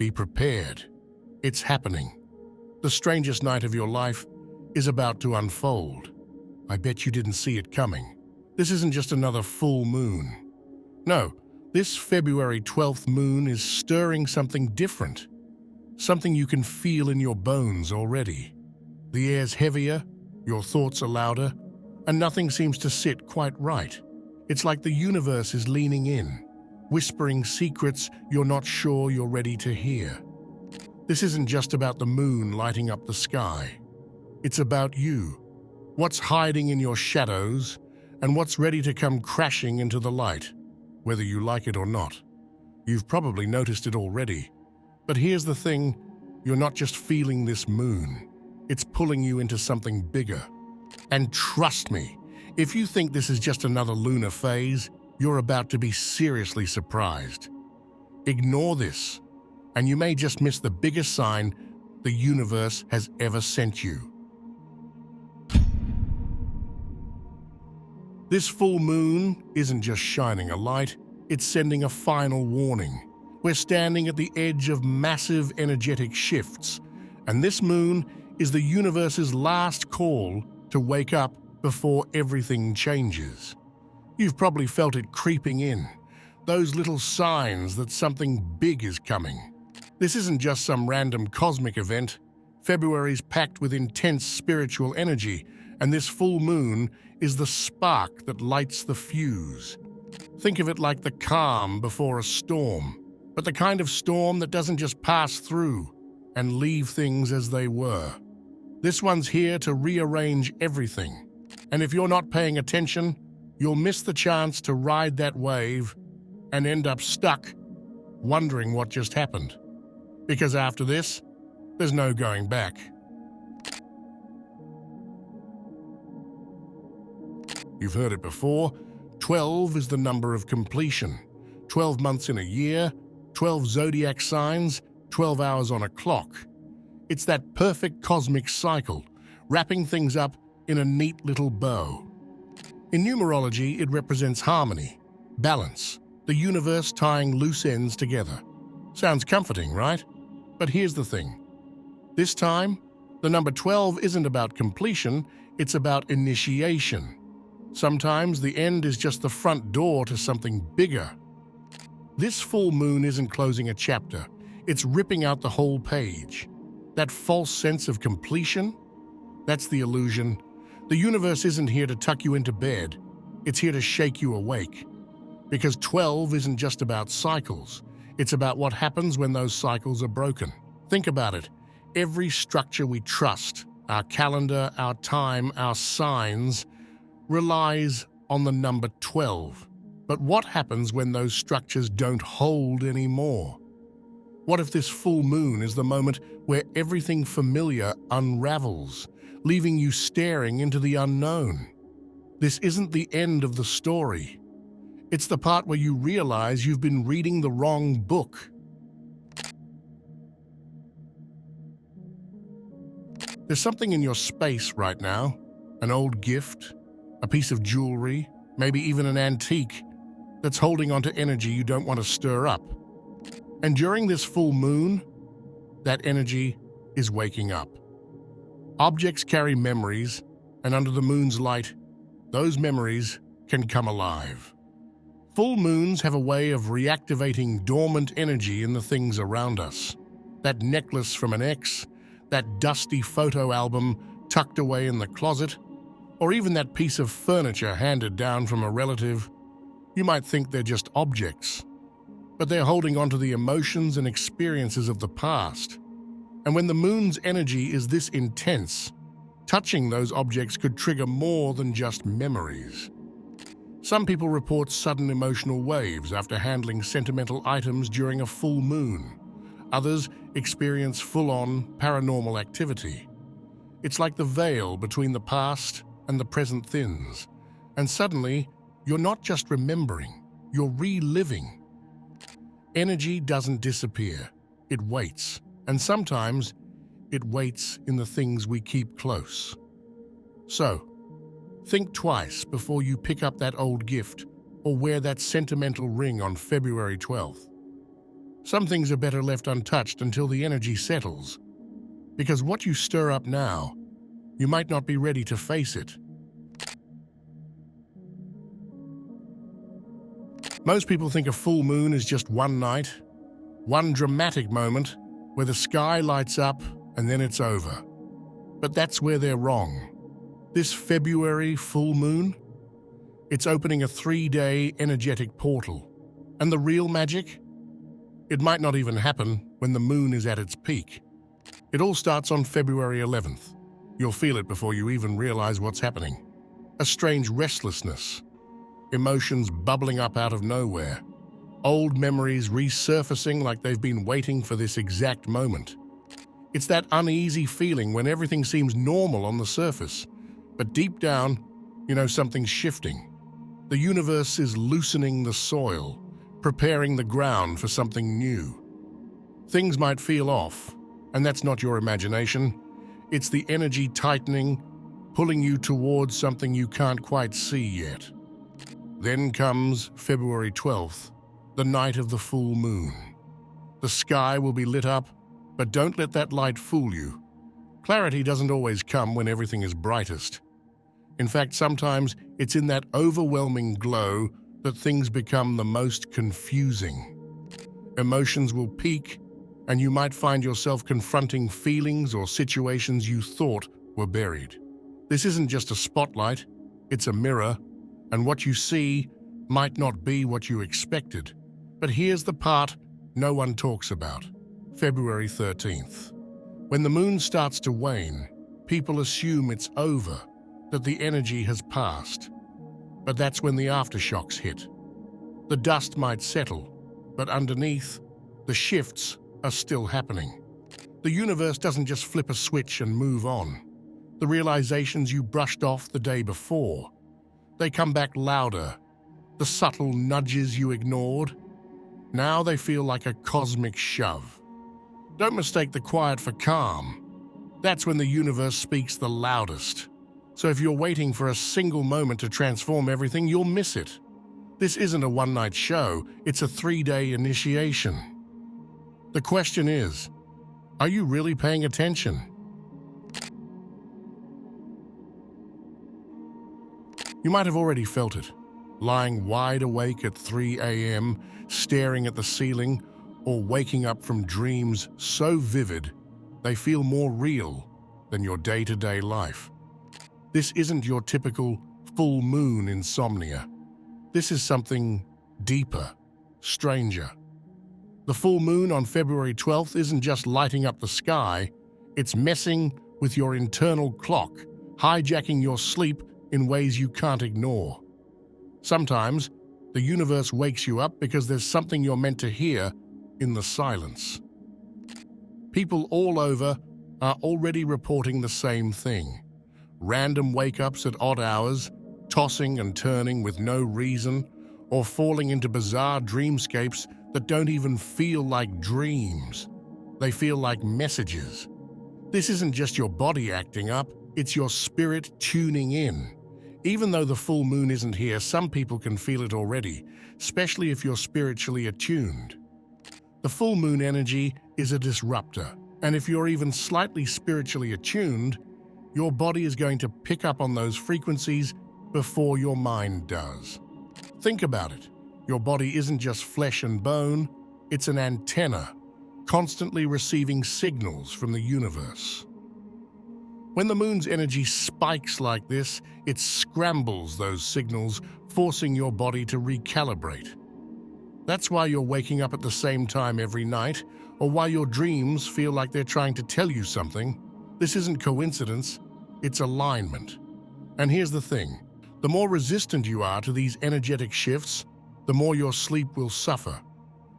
Be prepared. It's happening. The strangest night of your life is about to unfold. I bet you didn't see it coming. This isn't just another full moon. No, this February 12th moon is stirring something different. Something you can feel in your bones already. The air's heavier, your thoughts are louder, and nothing seems to sit quite right. It's like the universe is leaning in, whispering secrets you're not sure you're ready to hear. This isn't just about the moon lighting up the sky. It's about you, what's hiding in your shadows, and what's ready to come crashing into the light, whether you like it or not. You've probably noticed it already. But here's the thing, you're not just feeling this moon. It's pulling you into something bigger. And trust me, if you think this is just another lunar phase, you're about to be seriously surprised. Ignore this, and you may just miss the biggest sign the universe has ever sent you. This full moon isn't just shining a light, it's sending a final warning. We're standing at the edge of massive energetic shifts, and this moon is the universe's last call to wake up before everything changes. You've probably felt it creeping in, those little signs that something big is coming. This isn't just some random cosmic event. February's packed with intense spiritual energy, and this full moon is the spark that lights the fuse. Think of it like the calm before a storm, but the kind of storm that doesn't just pass through and leave things as they were. This one's here to rearrange everything, and if you're not paying attention, you'll miss the chance to ride that wave and end up stuck, wondering what just happened. Because after this, there's no going back. You've heard it before, 12 is the number of completion. 12 months in a year, 12 zodiac signs, 12 hours on a clock. It's that perfect cosmic cycle, wrapping things up in a neat little bow. In numerology, it represents harmony, balance, the universe tying loose ends together. Sounds comforting, right? But here's the thing. This time, the number 12 isn't about completion, it's about initiation. Sometimes the end is just the front door to something bigger. This full moon isn't closing a chapter, it's ripping out the whole page. That false sense of completion, that's the illusion. The universe isn't here to tuck you into bed, it's here to shake you awake. Because 12 isn't just about cycles, it's about what happens when those cycles are broken. Think about it. Every structure we trust, our calendar, our time, our signs, relies on the number 12. But what happens when those structures don't hold anymore? What if this full moon is the moment where everything familiar unravels, leaving you staring into the unknown? This isn't the end of the story. It's the part where you realize you've been reading the wrong book. There's something in your space right now, an old gift, a piece of jewelry, maybe even an antique, that's holding onto energy you don't want to stir up. And during this full moon, that energy is waking up. Objects carry memories, and under the moon's light, those memories can come alive. Full moons have a way of reactivating dormant energy in the things around us. That necklace from an ex, that dusty photo album tucked away in the closet, or even that piece of furniture handed down from a relative. You might think they're just objects, but they're holding on to the emotions and experiences of the past. And when the moon's energy is this intense, touching those objects could trigger more than just memories. Some people report sudden emotional waves after handling sentimental items during a full moon. Others experience full-on paranormal activity. It's like the veil between the past and the present thins. And suddenly, you're not just remembering, you're reliving. Energy doesn't disappear, it waits. And sometimes, it waits in the things we keep close. So, think twice before you pick up that old gift or wear that sentimental ring on February 12th. Some things are better left untouched until the energy settles. Because what you stir up now, you might not be ready to face it. Most people think a full moon is just one night, one dramatic moment where the sky lights up and then it's over. But that's where they're wrong. This February full moon, it's opening a 3-day energetic portal. And the real magic? It might not even happen when the moon is at its peak. It all starts on February 11th. You'll feel it before you even realize what's happening. A strange restlessness, emotions bubbling up out of nowhere, old memories resurfacing like they've been waiting for this exact moment. It's that uneasy feeling when everything seems normal on the surface, but deep down, you know something's shifting. The universe is loosening the soil, preparing the ground for something new. Things might feel off, and that's not your imagination. It's the energy tightening, pulling you towards something you can't quite see yet. Then comes February 12th, the night of the full moon. The sky will be lit up, but don't let that light fool you. Clarity doesn't always come when everything is brightest. In fact, sometimes it's in that overwhelming glow that things become the most confusing. Emotions will peak, and you might find yourself confronting feelings or situations you thought were buried. This isn't just a spotlight, it's a mirror, and what you see might not be what you expected. But here's the part no one talks about. February 13th. When the moon starts to wane, people assume it's over, that the energy has passed. But that's when the aftershocks hit. The dust might settle, but underneath, the shifts are still happening. The universe doesn't just flip a switch and move on. The realizations you brushed off the day before, they come back louder. The subtle nudges you ignored, now they feel like a cosmic shove. Don't mistake the quiet for calm. That's when the universe speaks the loudest. So if you're waiting for a single moment to transform everything, you'll miss it. This isn't a one-night show, it's a 3-day initiation. The question is, are you really paying attention? You might have already felt it, lying wide awake at 3 a.m., staring at the ceiling, or waking up from dreams so vivid they feel more real than your day-to-day life. This isn't your typical full moon insomnia. This is something deeper, stranger. The full moon on February 12th isn't just lighting up the sky, it's messing with your internal clock, hijacking your sleep in ways you can't ignore. Sometimes, the universe wakes you up because there's something you're meant to hear in the silence. People all over are already reporting the same thing. Random wake-ups at odd hours, tossing and turning with no reason, or falling into bizarre dreamscapes that don't even feel like dreams. They feel like messages. This isn't just your body acting up, it's your spirit tuning in. Even though the full moon isn't here, some people can feel it already, especially if you're spiritually attuned. The full moon energy is a disruptor, and if you're even slightly spiritually attuned, your body is going to pick up on those frequencies before your mind does. Think about it. Your body isn't just flesh and bone, it's an antenna, constantly receiving signals from the universe. When the moon's energy spikes like this, it scrambles those signals, forcing your body to recalibrate. That's why you're waking up at the same time every night, or why your dreams feel like they're trying to tell you something. This isn't coincidence, it's alignment. And here's the thing, the more resistant you are to these energetic shifts, the more your sleep will suffer.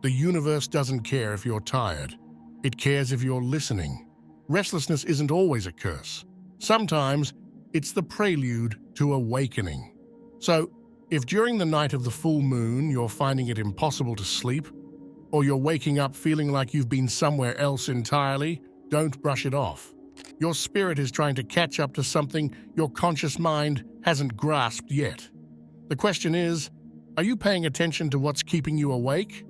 The universe doesn't care if you're tired, it cares if you're listening. Restlessness isn't always a curse. Sometimes it's the prelude to awakening. So, if during the night of the full moon you're finding it impossible to sleep, or you're waking up feeling like you've been somewhere else entirely, don't brush it off. Your spirit is trying to catch up to something your conscious mind hasn't grasped yet. The question is, are you paying attention to what's keeping you awake?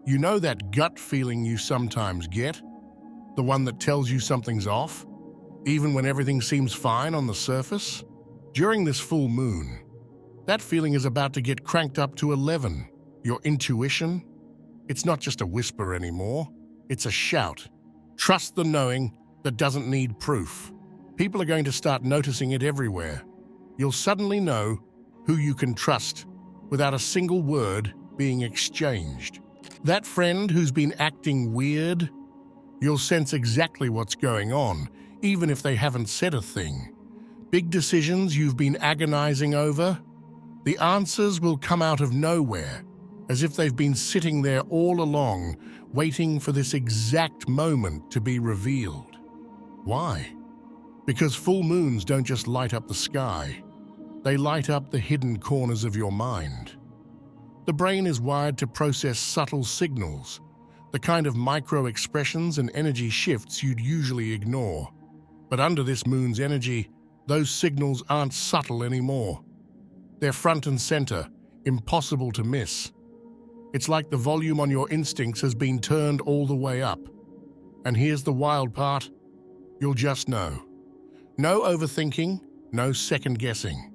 You know that gut feeling you sometimes get? The one that tells you something's off, even when everything seems fine on the surface? During this full moon, that feeling is about to get cranked up to 11. Your intuition? It's not just a whisper anymore. It's a shout. Trust the knowing that doesn't need proof. People are going to start noticing it everywhere. You'll suddenly know who you can trust without a single word being exchanged. That friend who's been acting weird, you'll sense exactly what's going on, even if they haven't said a thing. Big decisions you've been agonizing over, the answers will come out of nowhere, as if they've been sitting there all along, waiting for this exact moment to be revealed. Why? Because full moons don't just light up the sky. They light up the hidden corners of your mind. The brain is wired to process subtle signals, the kind of micro-expressions and energy shifts you'd usually ignore. But under this moon's energy, those signals aren't subtle anymore. They're front and center, impossible to miss. It's like the volume on your instincts has been turned all the way up. And here's the wild part: you'll just know. No overthinking, no second-guessing.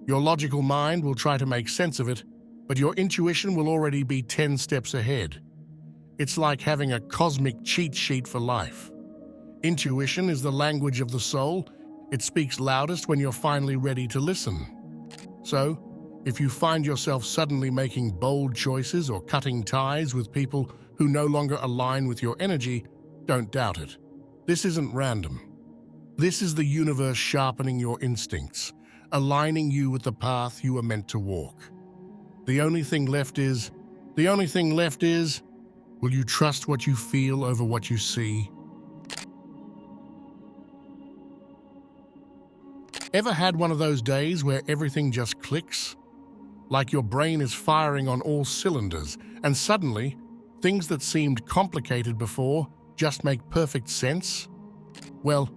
Your logical mind will try to make sense of it, but your intuition will already be 10 steps ahead. It's like having a cosmic cheat sheet for life. Intuition is the language of the soul. It speaks loudest when you're finally ready to listen. So, if you find yourself suddenly making bold choices or cutting ties with people who no longer align with your energy, don't doubt it. This isn't random. This is the universe sharpening your instincts, aligning you with the path you were meant to walk. The only thing left is, will you trust what you feel over what you see? Ever had one of those days where everything just clicks? Like your brain is firing on all cylinders, and suddenly, things that seemed complicated before just make perfect sense? Well,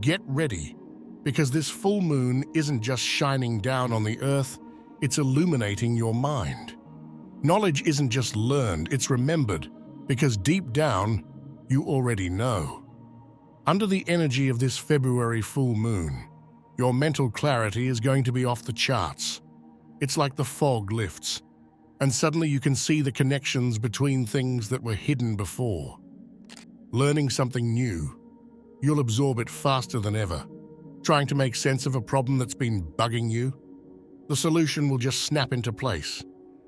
get ready, because this full moon isn't just shining down on the earth, it's illuminating your mind. Knowledge isn't just learned, it's remembered, because deep down, you already know. Under the energy of this February full moon, your mental clarity is going to be off the charts. It's like the fog lifts, and suddenly you can see the connections between things that were hidden before. Learning something new, you'll absorb it faster than ever. Trying to make sense of a problem that's been bugging you, the solution will just snap into place.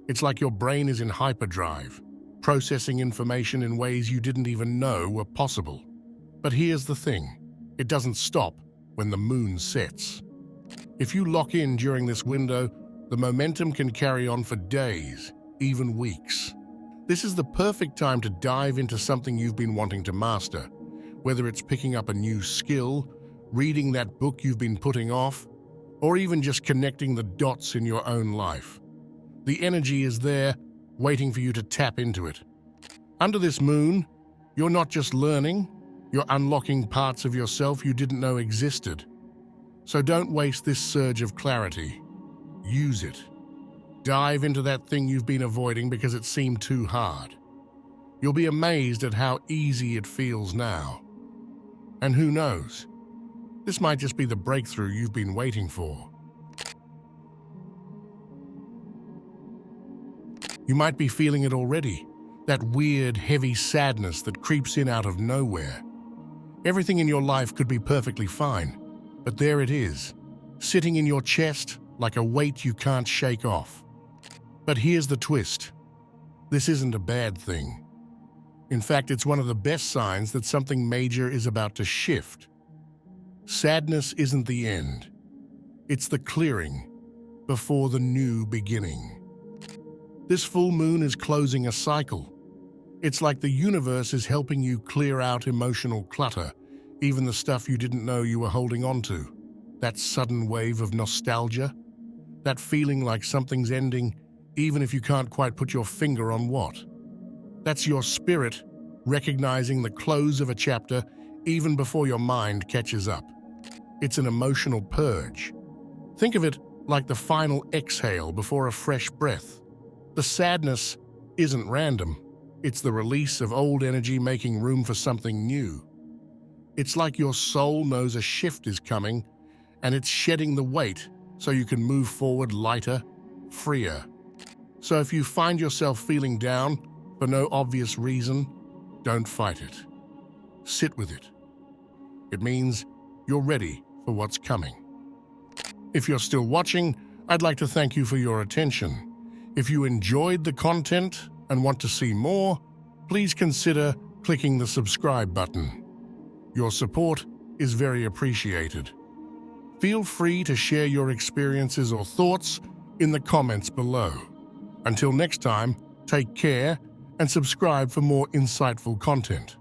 It's like your brain is in hyperdrive, processing information in ways you didn't even know were possible. But here's the thing, it doesn't stop when the moon sets. If you lock in during this window, the momentum can carry on for days, even weeks. This is the perfect time to dive into something you've been wanting to master, whether it's picking up a new skill, reading that book you've been putting off, or even just connecting the dots in your own life. The energy is there, waiting for you to tap into it. Under this moon, you're not just learning, you're unlocking parts of yourself you didn't know existed. So don't waste this surge of clarity. Use it. Dive into that thing you've been avoiding because it seemed too hard. You'll be amazed at how easy it feels now. And who knows? This might just be the breakthrough you've been waiting for. You might be feeling it already, that weird, heavy sadness that creeps in out of nowhere. Everything in your life could be perfectly fine, but there it is, sitting in your chest like a weight you can't shake off. But here's the twist. This isn't a bad thing. In fact, it's one of the best signs that something major is about to shift. Sadness isn't the end. It's the clearing before the new beginning. This full moon is closing a cycle. It's like the universe is helping you clear out emotional clutter, even the stuff you didn't know you were holding on to. That sudden wave of nostalgia, that feeling like something's ending, even if you can't quite put your finger on what. That's your spirit recognizing the close of a chapter even before your mind catches up. It's an emotional purge. Think of it like the final exhale before a fresh breath. The sadness isn't random. It's the release of old energy making room for something new. It's like your soul knows a shift is coming, and it's shedding the weight so you can move forward lighter, freer. So if you find yourself feeling down for no obvious reason, don't fight it. Sit with it. It means you're ready for what's coming. If you're still watching, I'd like to thank you for your attention. If you enjoyed the content and want to see more, please consider clicking the subscribe button. Your support is very appreciated. Feel free to share your experiences or thoughts in the comments below. Until next time, take care and subscribe for more insightful content.